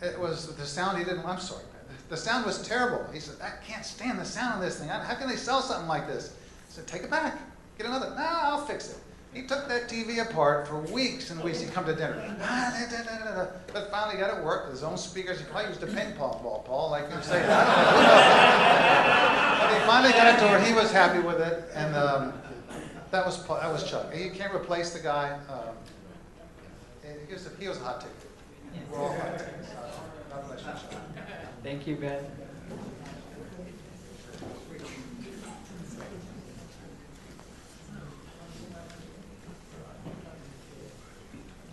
it was the sound he didn't. I'm sorry, the sound was terrible. He said, "I can't stand the sound of this thing. How can they sell something like this?" I said, "Take it back. Get another." "No, I'll fix it." He took that TV apart for weeks and weeks. He'd come to dinner. But finally got it worked with his own speakers. He probably used a ping pong ball, Paul, like you say. But he finally got it to where he was happy with it, and that was Chuck. You can't replace the guy. He was a hot ticket. We're all hot tickets. God bless you, Chuck. Thank you, Ben.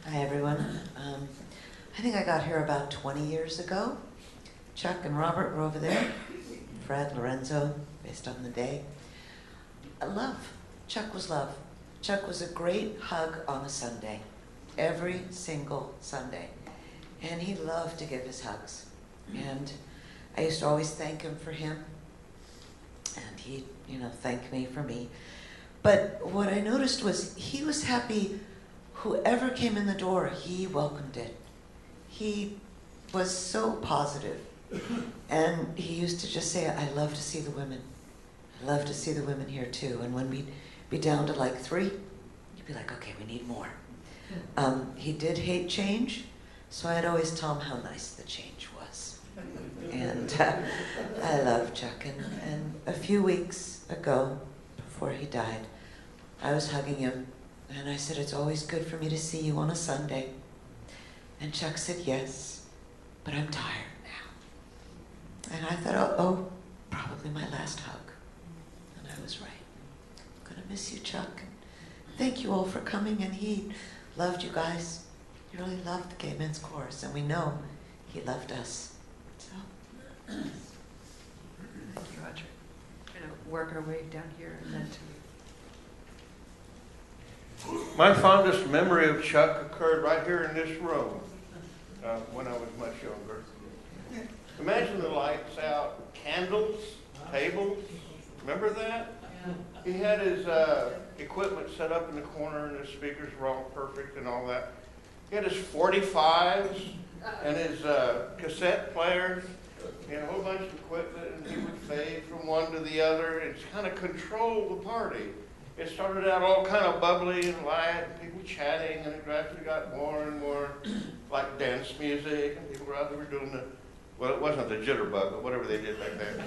Hi, everyone. I think I got here about 20 years ago. Chuck and Robert were over there. Fred, Lorenzo, based on the day. Love. Chuck was love. Chuck was a great hug on a Sunday. Every single Sunday. And he loved to give his hugs. And I used to always thank him for him. And he'd, thank me for me. But what I noticed was he was happy. Whoever came in the door, he welcomed it. He was so positive. And he used to just say, "I love to see the women. I love to see the women here too." And when we'd be down to like 3, he'd be like, "Okay, we need more." He did hate change, so I'd always tell him how nice the change was. And I love Chuck. And a few weeks ago, before he died, I was hugging him. And I said, "It's always good for me to see you on a Sunday." And Chuck said, "Yes, but I'm tired now." And I thought, oh, probably my last hug. And I was right. I'm gonna miss you, Chuck. And thank you all for coming. And he loved you guys. He really loved the Gay Men's Chorus. And we know he loved us. So. Thank you, Roger. We're gonna work our way down here and then to My fondest memory of Chuck occurred right here in this room when I was much younger. Imagine the lights out, candles, tables. Remember that? He had his equipment set up in the corner and his speakers were all perfect and all that. He had his 45s and his cassette players. He had a whole bunch of equipment and he would fade from one to the other and kind of control the party. It started out all kind of bubbly and light, and people chatting, and it gradually got more and more like dance music, and people were out there doing the, well, it wasn't the jitterbug, but whatever they did back there.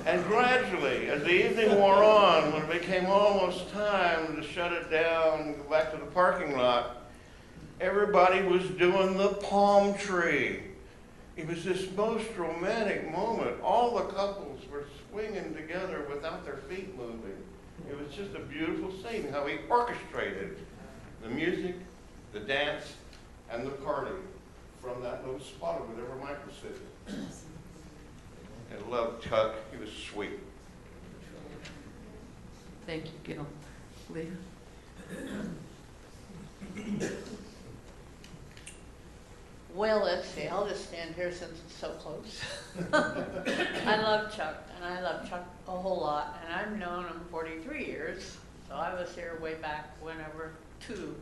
And gradually, as the evening wore on, when it became almost time to shut it down and go back to the parking lot, everybody was doing the palm tree. It was this most romantic moment. All the couples were swinging together without their feet moving. It was just a beautiful scene, how he orchestrated the music, the dance, and the party from that little spot over there where Mike was sitting. I loved Chuck. He was sweet. Thank you, Gil. Leah? Well, let's see, I'll just stand here since it's so close. I love Chuck, and I love Chuck a whole lot, and I've known him 43 years, so I was here way back whenever, too.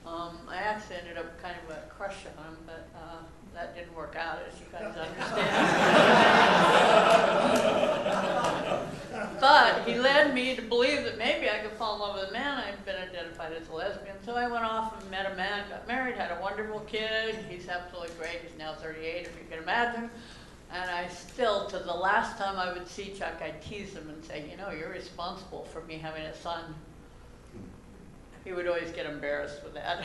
I actually ended up kind of a crush on him, but that didn't work out, as you guys understand. But he led me to believe that maybe I could fall in love with a man. I'd been identified as a lesbian, so I went off and met a man, got married, had a wonderful kid. He's absolutely great. He's now 38, if you can imagine. And I still, to the last time I would see Chuck, I'd tease him and say, you know, you're responsible for me having a son. He would always get embarrassed with that.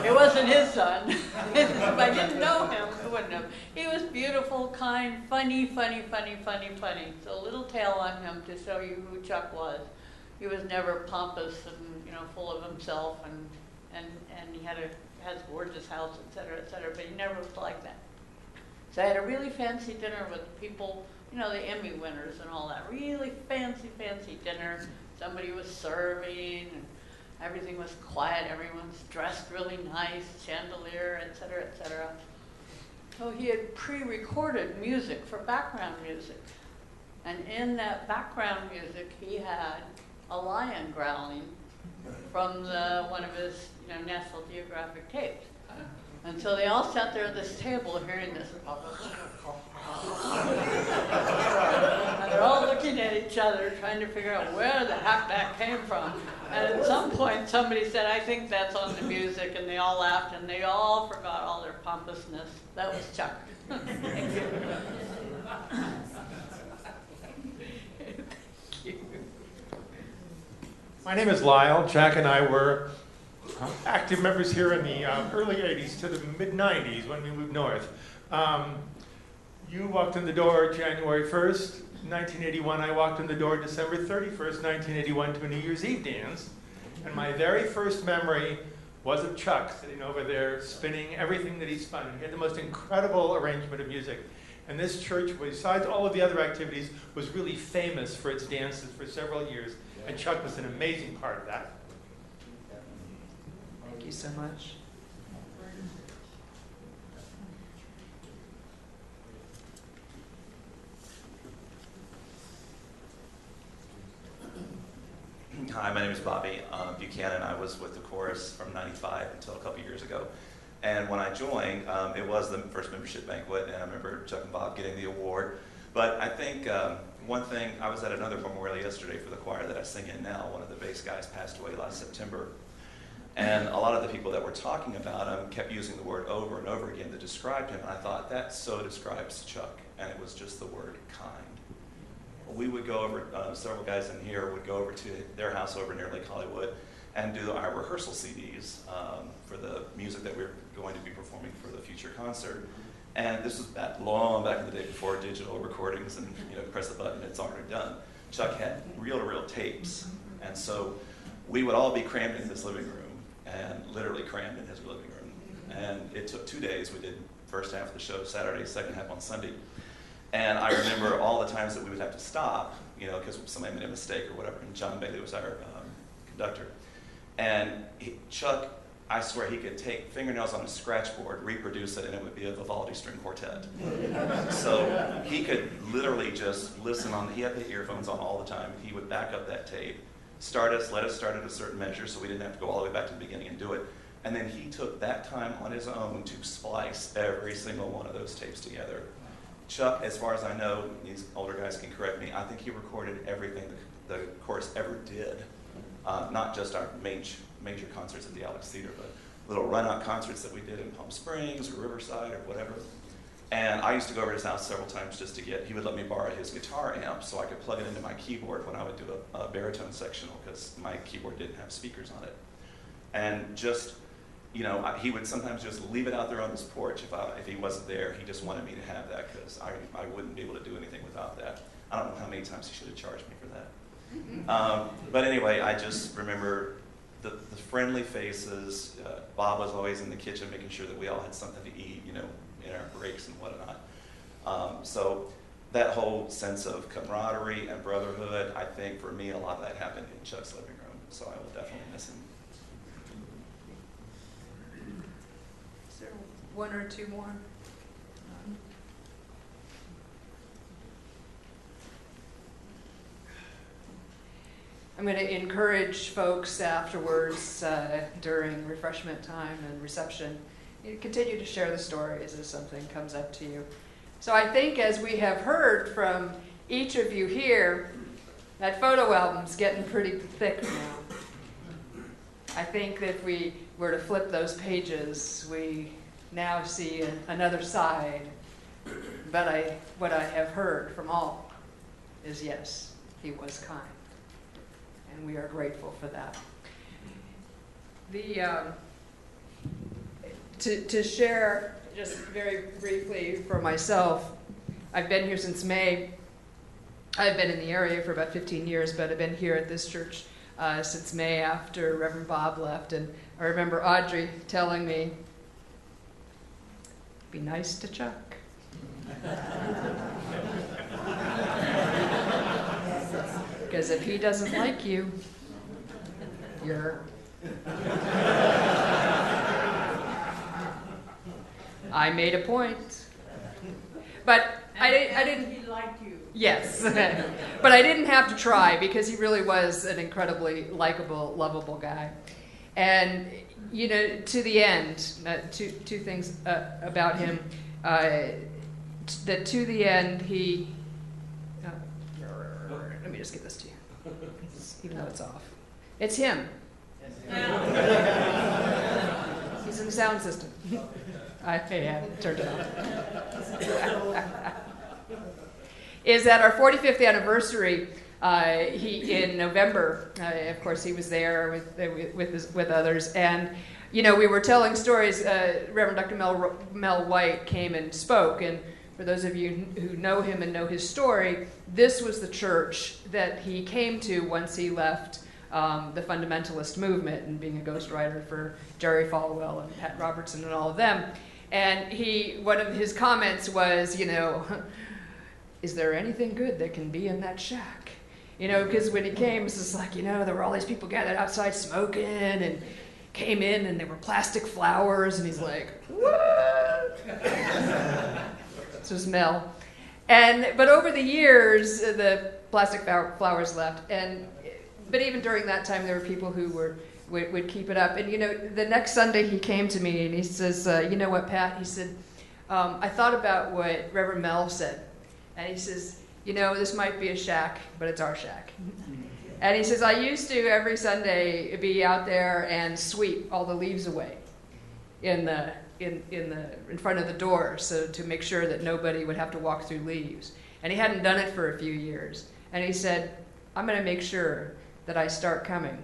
It wasn't his son. If I didn't know him, I wouldn't have. He was beautiful, kind, funny. So a little tale on him to show you who Chuck was. He was never pompous and, you know, full of himself, and he has a gorgeous house, et cetera, but he never was like that. So I had a really fancy dinner with people, you know, the Emmy winners and all that. Really fancy dinner. Somebody was serving, and everything was quiet. Everyone's dressed really nice, chandelier, et cetera. So he had pre-recorded music for background music. And in that background music, he had a lion growling from one of his, you know, National Geographic tapes. And so they all sat there at this table hearing this. And they're all looking at each other, trying to figure out where the heck that came from. And at some point, somebody said, I think that's on the music, and they all laughed, and they all forgot all their pompousness. That was Chuck. Thank you. Thank you. My name is Lyle. Jack and I were active members here in the early 80s to the mid-90s when we moved north. You walked in the door January 1st, 1981. I walked in the door December 31st, 1981 to a New Year's Eve dance. And my very first memory was of Chuck sitting over there spinning everything that he spun. He had the most incredible arrangement of music. And this church, besides all of the other activities, was really famous for its dances for several years. And Chuck was an amazing part of that. Thank you so much. Hi, my name is Bobby Buchanan. I was with the chorus from '95 until a couple years ago. And when I joined, it was the first membership banquet, and I remember Chuck and Bob getting the award. But I think one thing, I was at another memorial yesterday for the choir that I sing in now. One of the bass guys passed away last September. And a lot of the people that were talking about him kept using the word over and over again to describe him. And I thought, that so describes Chuck. And it was just the word kind. We would go over, several guys in here would go over to their house over near Lake Hollywood and do our rehearsal CDs for the music that we're going to be performing for the future concert. And this was long back in the day before digital recordings and, you know, press the button, it's already done. Chuck had reel-to-reel tapes. And so we would all be crammed in this living room, and literally crammed in his living room. And it took 2 days. We did first half of the show Saturday, second half on Sunday. And I remember all the times that we would have to stop, you know, because somebody made a mistake or whatever. And John Bailey was our conductor. And Chuck, I swear he could take fingernails on a scratch board, reproduce it, and it would be a Vivaldi string quartet. So he could literally just listen on, he had the earphones on all the time. He would back up that tape, let us start at a certain measure so we didn't have to go all the way back to the beginning and do it. And then he took that time on his own to splice every single one of those tapes together. Chuck, as far as I know, these older guys can correct me, I think he recorded everything the chorus ever did. Not just our major concerts at the Alex Theater, but little run-out concerts that we did in Palm Springs or Riverside or whatever. And I used to go over to his house several times just to he would let me borrow his guitar amp so I could plug it into my keyboard when I would do a baritone sectional, because my keyboard didn't have speakers on it. And just, you know, he would sometimes just leave it out there on his porch if he wasn't there. He just wanted me to have that because I wouldn't be able to do anything without that. I don't know how many times he should have charged me for that. But anyway, I just remember the friendly faces. Bob was always in the kitchen making sure that we all had something to eat, you know, in our breaks and whatnot. So that whole sense of camaraderie and brotherhood, I think for me, a lot of that happened in Chuck's living room. So I will definitely miss him. Is there one or two more? I'm going to encourage folks afterwards, during refreshment time and reception, you continue to share the stories as something comes up to you. So I think, as we have heard from each of you here, that photo album's getting pretty thick now. I think that if we were to flip those pages, we now see another side. But what I have heard from all is, yes, he was kind. And we are grateful for that. To share just very briefly for myself, I've been here since May. I've been in the area for about 15 years, but I've been here at this church since May after Reverend Bob left. And I remember Audrey telling me, be nice to Chuck. Because if he doesn't like you, you're... I made a point. But I didn't... He liked you. Yes. But I didn't have to try, because he really was an incredibly likable, lovable guy. And, you know, to the end, two things about him. That to the end, he... let me just give this to you, even though it's off. It's him. He's in the sound system. I have turned it off. Is that our 45th anniversary? In November, of course, he was there with others, and you know, we were telling stories. Reverend Dr. Mel White came and spoke, and for those of you who know him and know his story, this was the church that he came to once he left the fundamentalist movement and being a ghostwriter for Jerry Falwell and Pat Robertson and all of them. And one of his comments was, you know, is there anything good that can be in that shack? You know, because when he came, it was just like, you know, there were all these people gathered outside smoking and came in and there were plastic flowers, and he's like, what? This was Mel. But over the years, the plastic flowers left. But even during that time, there were people who would keep it up. And, you know, the next Sunday he came to me and he says, you know what, Pat? He said, I thought about what Reverend Mel said. And he says, you know, this might be a shack, but it's our shack. And he says, I used to every Sunday be out there and sweep all the leaves away in front of the door, so to make sure that nobody would have to walk through leaves. And he hadn't done it for a few years. And he said, I'm going to make sure that I start coming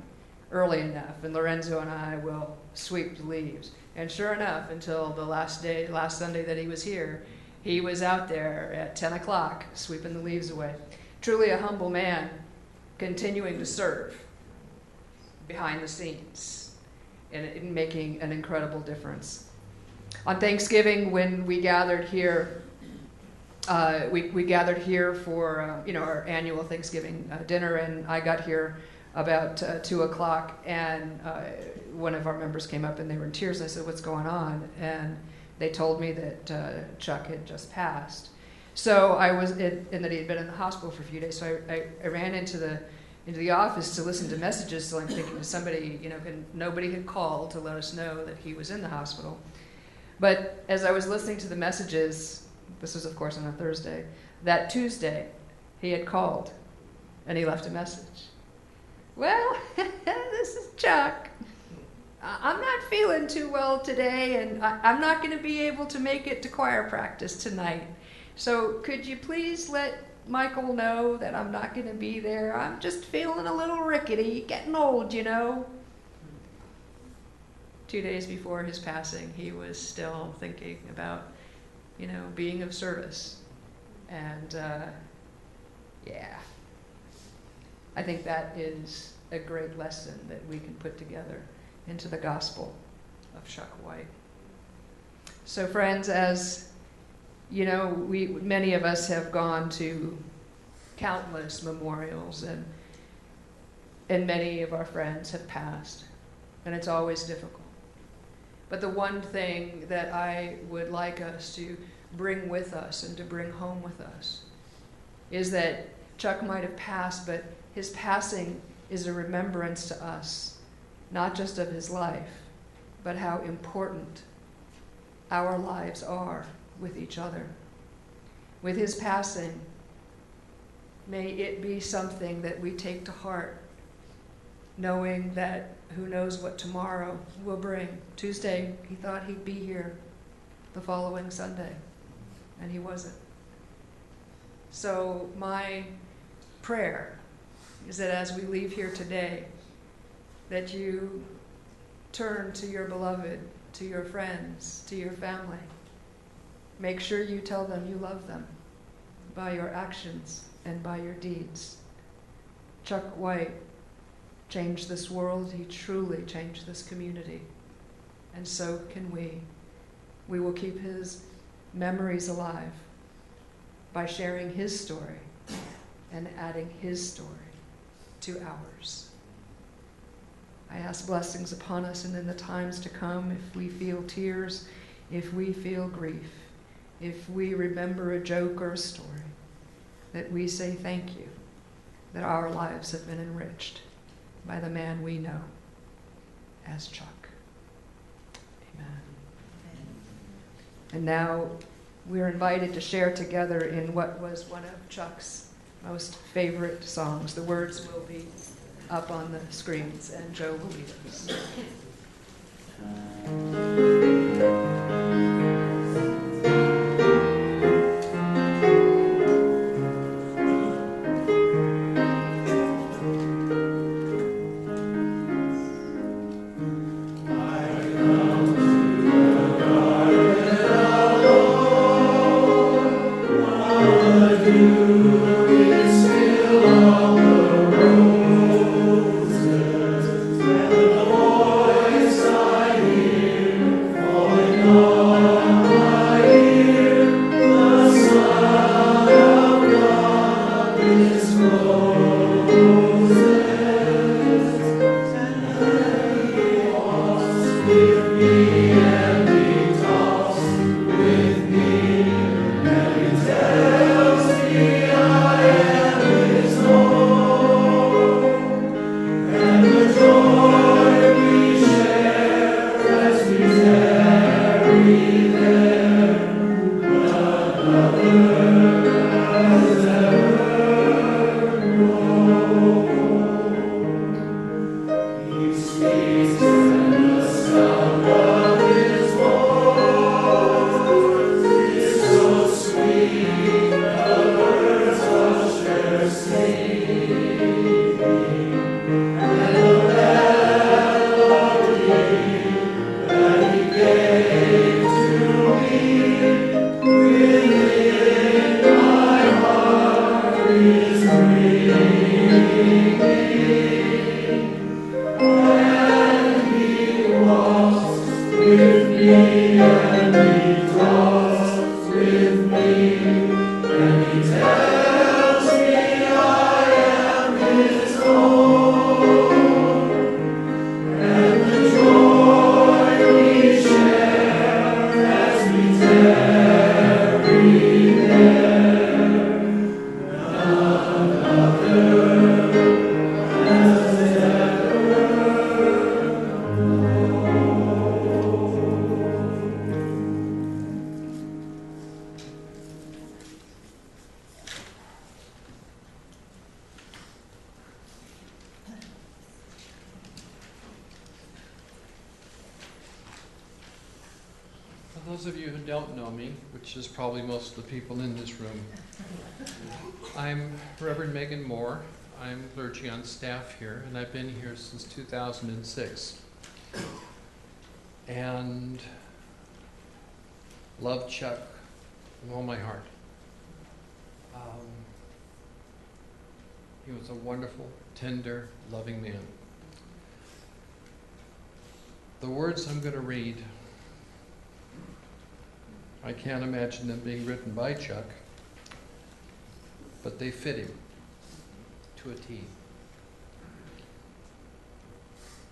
early enough, and Lorenzo and I will sweep the leaves. And sure enough, until the last Sunday that he was here, he was out there at 10 o'clock sweeping the leaves away. Truly a humble man, continuing to serve behind the scenes and making an incredible difference. On Thanksgiving, when we gathered here, we gathered here for our annual Thanksgiving dinner, and I got here about 2 o'clock, and one of our members came up and they were in tears. I said, what's going on? And they told me that Chuck had just passed. So and that he had been in the hospital for a few days. So I ran into the office to listen to messages. So I'm thinking somebody, nobody had called to let us know that he was in the hospital. But as I was listening to the messages, this was of course on a Thursday, that Tuesday he had called and he left a message. Well, this is Chuck. I'm not feeling too well today, and I'm not going to be able to make it to choir practice tonight. So could you please let Michael know that I'm not going to be there? I'm just feeling a little rickety, getting old, you know. 2 days before his passing, he was still thinking about, you know, being of service. And yeah, I think that is a great lesson that we can put together into the gospel of Chuck White. So friends, as you know, many of us have gone to countless memorials, and many of our friends have passed, and it's always difficult. But the one thing that I would like us to bring with us and to bring home with us is that Chuck might have passed, but his passing is a remembrance to us, not just of his life, but how important our lives are with each other. With his passing, may it be something that we take to heart, knowing that who knows what tomorrow will bring. Tuesday, he thought he'd be here the following Sunday, and he wasn't. So my prayer is that as we leave here today, that you turn to your beloved, to your friends, to your family. Make sure you tell them you love them by your actions and by your deeds. Chuck White changed this world. He truly changed this community. And so can we. We will keep his memories alive by sharing his story and adding his story to ours. I ask blessings upon us, and in the times to come, if we feel tears, if we feel grief, if we remember a joke or a story, that we say thank you, that our lives have been enriched by the man we know as Chuck. Amen. And now we're invited to share together in what was one of Chuck's most favorite songs. The words will be up on the screens, and Joe will lead us. Voice I hear those of you who don't know me, which is probably most of the people in this room, I'm Reverend Megan Moore. I'm clergy on staff here, and I've been here since 2006. And love Chuck with all my heart. He was a wonderful, tender, loving man. The words I'm going to read, I can't imagine them being written by Chuck, but they fit him to a T.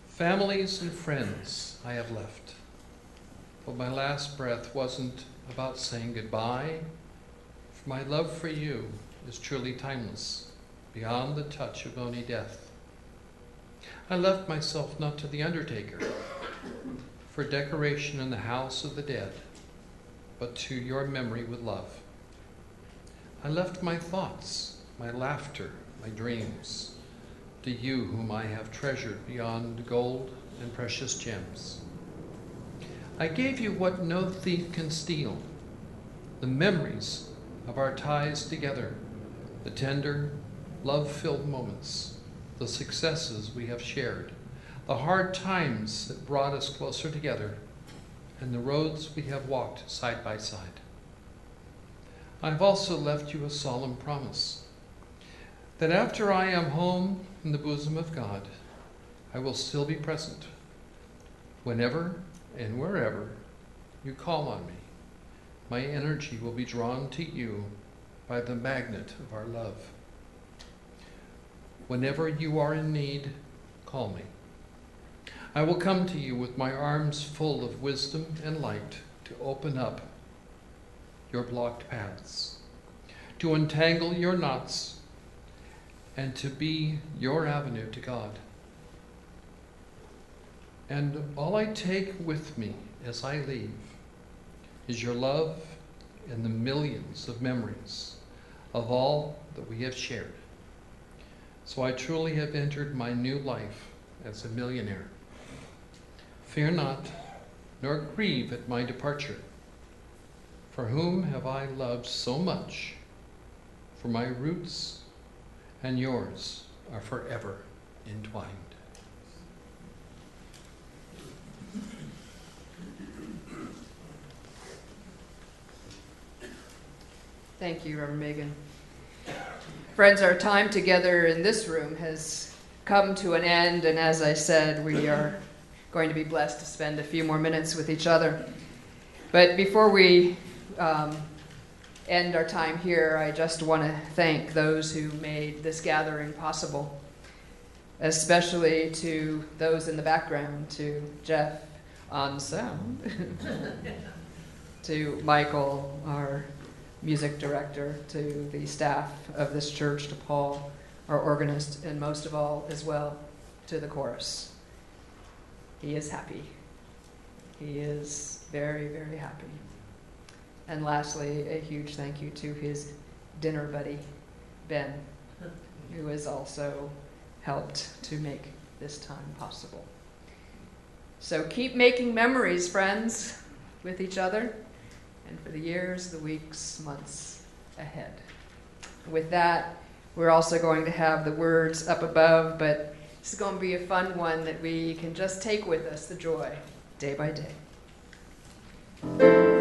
Families and friends I have left, but my last breath wasn't about saying goodbye, for my love for you is truly timeless, beyond the touch of only death. I left myself not to the undertaker, for decoration in the house of the dead, but to your memory with love. I left my thoughts, my laughter, my dreams, to you whom I have treasured beyond gold and precious gems. I gave you what no thief can steal, the memories of our ties together, the tender, love-filled moments, the successes we have shared, the hard times that brought us closer together, and the roads we have walked side by side. I've also left you a solemn promise that after I am home in the bosom of God, I will still be present whenever and wherever you call on me. My energy will be drawn to you by the magnet of our love. Whenever you are in need, call me. I will come to you with my arms full of wisdom and light to open up your blocked paths, to untangle your knots, and to be your avenue to God. And all I take with me as I leave is your love and the millions of memories of all that we have shared. So I truly have entered my new life as a millionaire. Fear not, nor grieve at my departure. For whom have I loved so much? For my roots and yours are forever entwined. Thank you, Reverend Megan. Friends, our time together in this room has come to an end, and as I said, we are going to be blessed to spend a few more minutes with each other. But before we end our time here, I just want to thank those who made this gathering possible, especially to those in the background, to Jeff on sound, to Michael, our music director, to the staff of this church, to Paul, our organist, and most of all, as well, to the chorus. He is happy. He is very, very happy. And lastly, a huge thank you to his dinner buddy, Ben, who has also helped to make this time possible. So keep making memories, friends, with each other, and for the years, the weeks, months ahead. With that, we're also going to have the words up above, but this is going to be a fun one that we can just take with us, the joy, day by day. Amen.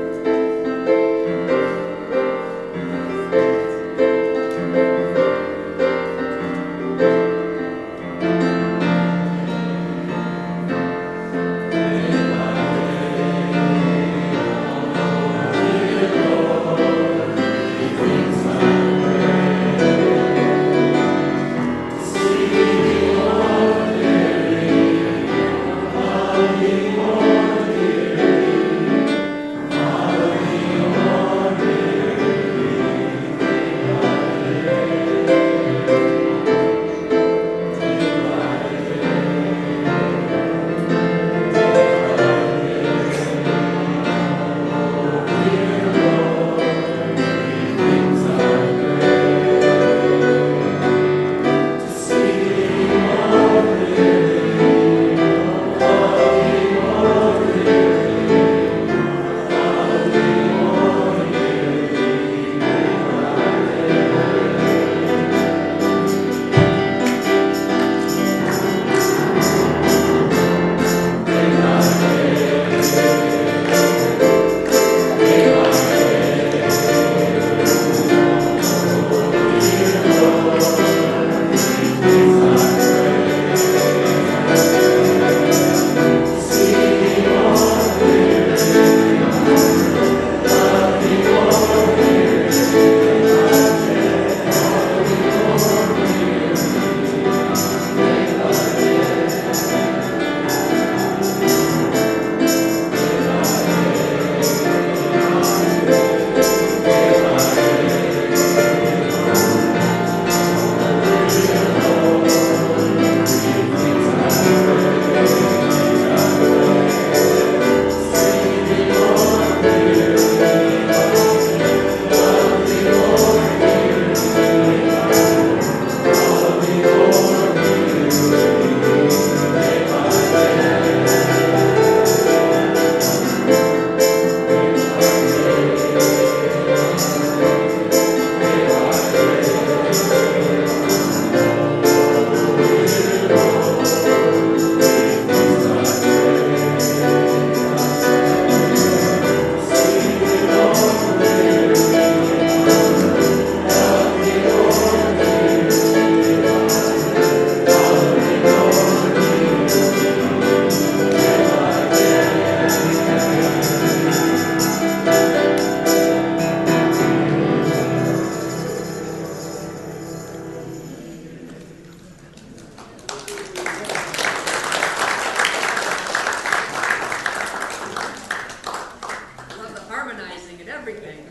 everything.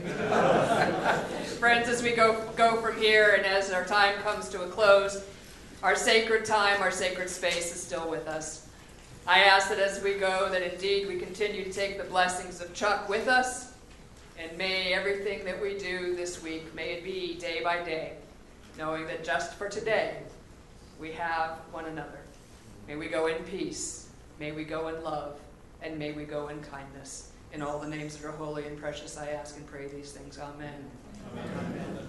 Friends, as we go from here and as our time comes to a close, our sacred time, our sacred space is still with us. I ask that as we go, that indeed we continue to take the blessings of Chuck with us, and may everything that we do this week, may it be day by day, knowing that just for today, we have one another. May we go in peace, may we go in love, and may we go in kindness. In all the names that are holy and precious, I ask and pray these things. Amen. Amen.